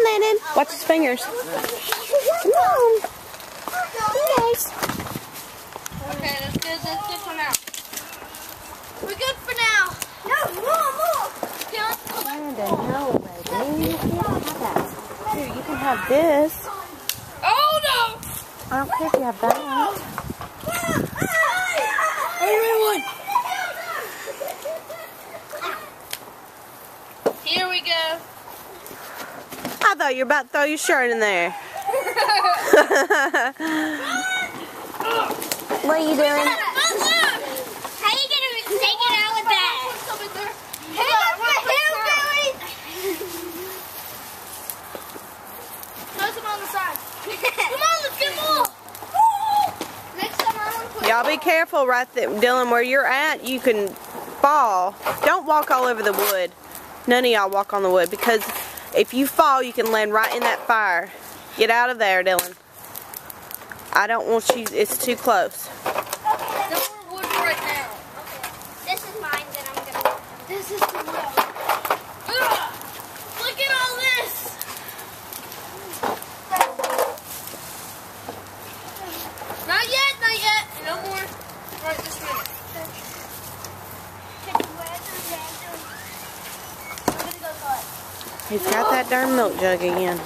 on, Lennon. Watch his fingers. Come on. Yes. Okay, that's good for now. We're good for now. No, more. Brandon, no, baby. You can't have that. Here, you can have this. Oh, no. I don't care if you have that. Everyone. Here we go. I thought you were about to throw your shirt in there. What are you doing? How you gonna take it out with that? Hey, that's my hillbilly! Throw some on the side. Come on, let's get more! Next time I want to put... Y'all be careful right there, Dylan, where you're at, you can fall. Don't walk all over the wood. None of y'all walk on the wood, because if you fall, you can land right in that fire. Get out of there, Dylan. I don't want you, it's too close. No more wood right now. Okay. This is mine, then I'm gonna... This is too low. Look at all this! Not yet, not yet. No more. Right this minute. He's got that darn milk jug again.